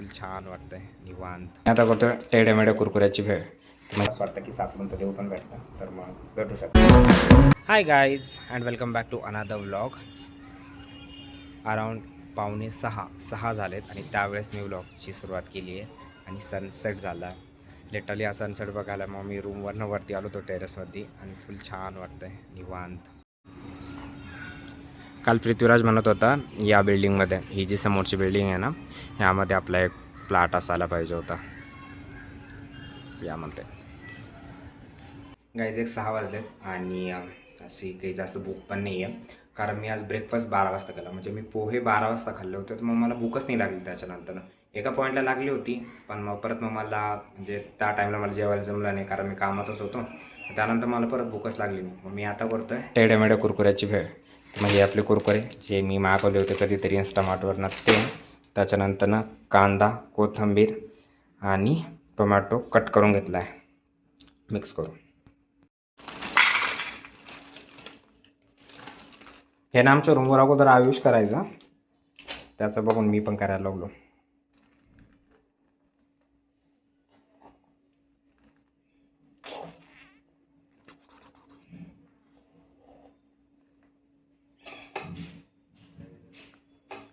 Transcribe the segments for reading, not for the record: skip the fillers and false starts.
फुल छान वाटतंय निवांत. आता करतो टेढ्यामेढ्या कुरकुऱ्याची भेळ. मला असं वाटतं की सापडून तर देऊ पण भेटतं, तर मग भेटू शकतो. Hi guys and welcome back to another vlog. Around 5:45 झालेत आणि त्यावेळेस मी व्लॉगची सुरुवात केली आहे आणि सनसेट झाला. लिटरली हा सनसेट बघायला मग मी रूमवरनं वरती आलो तो टेरेसवरती आणि फुल छान वाटतंय निवांत. काल पृथ्वीराज म्हणत होता या बिल्डिंगमध्ये, ही जी समोरची बिल्डिंग आहे ना, ह्यामध्ये आपला एक फ्लॅट असायला पाहिजे होता यामध्ये. गाईज 6 वाजलेत आणि अशी काही जास्त भूक पण नाही आहे, कारण मी आज ब्रेकफास्ट 12 वाजता केला. म्हणजे मी पोहे 12 वाजता खाल्ले होते, तर मग मला भूकच नाही लागली. त्याच्यानंतर एका पॉईंटला लागली होती, पण मग परत मग मला म्हणजे त्या टाईमला मला जेवायला जमलं नाही, कारण मी कामातच होतो. त्यानंतर मला परत भूकच लागली नाही. मग मी आता करतो आहे टेढ्यामेढ्या कुरकुऱ्याची भेळ. म्हणजे आपले कुरकुरे जे मी मागवले होते कधीतरी इन्स्टामार्टवरनं ते, त्याच्यानंतर कांदा, कोथिंबीर आणि टोमॅटो कट करून घेतला आहे मिक्स करून. हे ना आमच्या रूमवर अगोदर आयुष करायचा, त्याचं बघून मी पण करायला लागलो.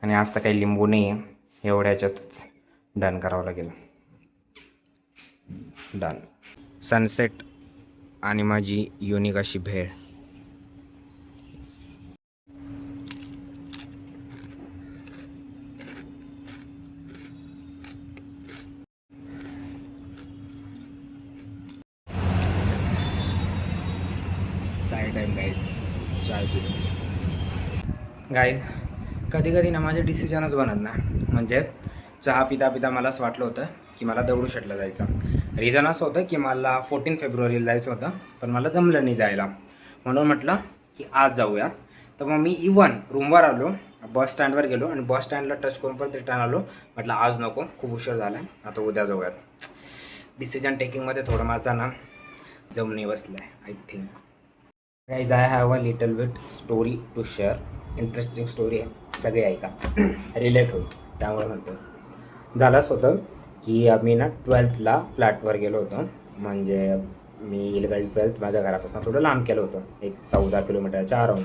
आणि आज तर काही लिंबू नाही आहे, एवढ्याच्यातच डन करावं लागेल. डन. सनसेट आणि माझी युनिक अशी भेळ. चाय टाईम गाईज, चाय पिऊ. गाईज कधी कधी ना माझे डिसिजनच बनत नाही. म्हणजे चहा पिता पिता मला असं वाटलं होतं की मला दगडूशेठला जायचं. रिझन असं होतं की मला 14 फेब्रुवारीला जायचं होतं, पण मला जमलं नाही जायला. म्हणून म्हटलं की आज जाऊया. तर मग मी इवन रूमवर आलो, बस स्टँडवर गेलो आणि बस स्टँडला टच करून परत रिटर्न आलो. म्हटलं आज नको, खूप उशीर झाला आहे, आता उद्या जाऊयात. डिसिजन टेकिंगमध्ये थोडं माझा ना जमणे बसलं आहे I think. Guys I have a little bit story to share. Interesting story आहे, सगळे ऐका, रिलेट होईल त्यामुळे म्हणतो. झालंच होतं की आम्ही ना 12थला फ्लॅटवर गेलो होतो. म्हणजे मी 11th-12th माझ्या घरापासून थोडं लांब केलं होतं, एक 14 किलोमीटरच्या अराऊंड.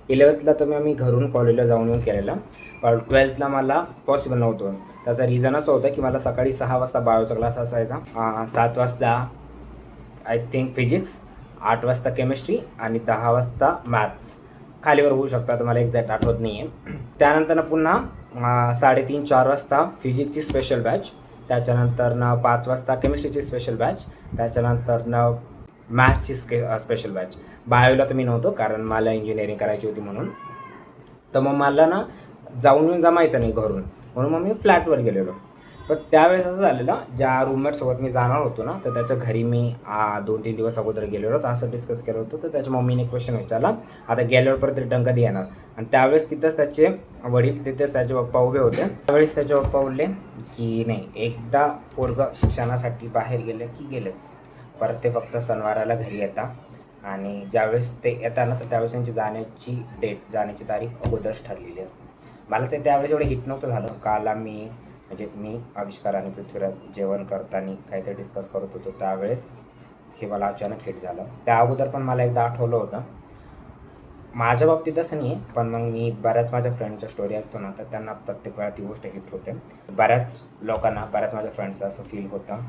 11thला तर आम्ही घरून कॉलेजला जाऊन येऊन केलेलं, पण 12thला मला पॉसिबल नव्हतं. त्याचा रिझन असं होतं की मला सकाळी 6 वाजता बायोचा क्लास असायचा, 7 वाजता आय थिंक फिजिक्स, 8 वाजता केमिस्ट्री आणि 10 वाजता मॅथ्स. खालीवर होऊ शकतात, मला एक्झॅक्ट आठवत नाही आहे. त्यानंतर पुन्हा 3:30-4 वाजता फिजिक्सची स्पेशल बॅच, त्याच्यानंतर 5 वाजता केमिस्ट्रीची स्पेशल बॅच, त्याच्यानंतर मॅथ्सची स्पेशल बॅच. बायोला तर मी नव्हतो, कारण मला इंजिनिअरिंग करायची होती म्हणून. तर मग मला ना जाऊन येऊन जमायचं नाही घरून, म्हणून मग मी फ्लॅटवर गेलेलो. पण त्यावेळेस असं झालेलं, ज्या रूममेटसोबत मी जाणार होतो ना, तर त्याच्या घरी मी 2-3 दिवस अगोदर गेलेलो. तर असं डिस्कस केलं होतं. तर त्याच्या मम्मीने क्वेश्चन विचारला, आता गेल्यावर परत रिटर्न कधी येणार. आणि त्यावेळेस तिथंच त्याचे वडील, तिथेच त्याचे पप्पा उभे होते. त्यावेळेस त्याचे पप्पा बोलले की नाही, एकदा पोरगं शिक्षणासाठी बाहेर गेले की गेलेच, परत ते फक्त सणवाराला घरी येतात. आणि ज्यावेळेस ते येतात ना, तर त्यावेळेस त्यांची जाण्याची तारीख अगोदरच ठरलेली असते. मला ते त्यावेळेस एवढं हिट नव्हतं झालं. काल मी आविष्कार आणि पृथ्वीराज जेवण करताना काहीतरी डिस्कस करत होतो, त्यावेळेस हे मला अचानक हिट झालं. त्या अगोदर पण मला एकदा आठवलं होतं. माझ्या बाबतीत असं नाही आहे, पण मग मी बऱ्याच माझ्या फ्रेंडच्या स्टोरी ऐकतो ना, तर त्यांना प्रत्येक वेळा ती गोष्ट हिट होते. बऱ्याच लोकांना, बऱ्याच माझ्या फ्रेंड्सला असं फील होतं.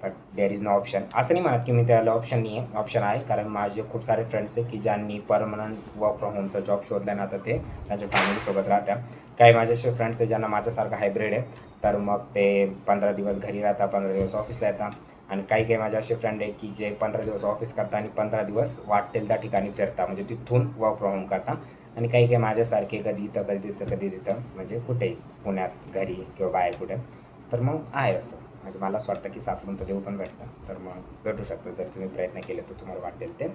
But there is no option. असं नाही म्हणत की मी त्याला ऑप्शन नाही आहे, ऑप्शन आहे. कारण माझे खूप सारे फ्रेंड्स आहे की ज्यांनी परमनंट वर्क फ्रॉम होमचा जॉब शोधला ना, आता ते त्यांच्या फॅमिलीसोबत राहतात. काही माझे असे फ्रेंड्स आहे ज्यांना माझ्यासारखं हायब्रिड आहे, तर मग ते 15 दिवस घरी राहतात, 15 दिवस ऑफिसला येतात. आणि काही माझे असे फ्रेंड आहे की जे 15 दिवस ऑफिस करतात आणि 15 दिवस वाटेल त्या ठिकाणी फिरतात, म्हणजे तिथून वर्क फ्रॉम होम करतात. आणि काही माझ्यासारखे कधी इथं कधी तिथं कधी तिथं, म्हणजे कुठेही, पुण्यात घरी किंवा बाहेर कुठे. तर मग आहे असं. म्हणजे मला असं वाटतं की सापडून तर देऊ पण भेटतं, तर मग भेटू शकतं जर तुम्ही प्रयत्न केले तर तुम्हाला वाटेल ते.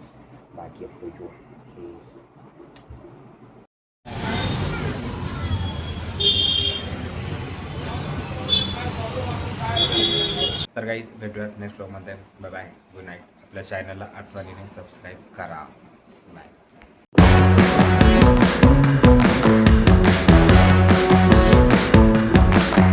बाकी अप टू यू. तर काहीच भेटूयात नेक्स्ट व्लॉगमध्ये. Bye bye, good night. आपल्या चॅनलला आठवणीने सबस्क्राईब करा. बाय.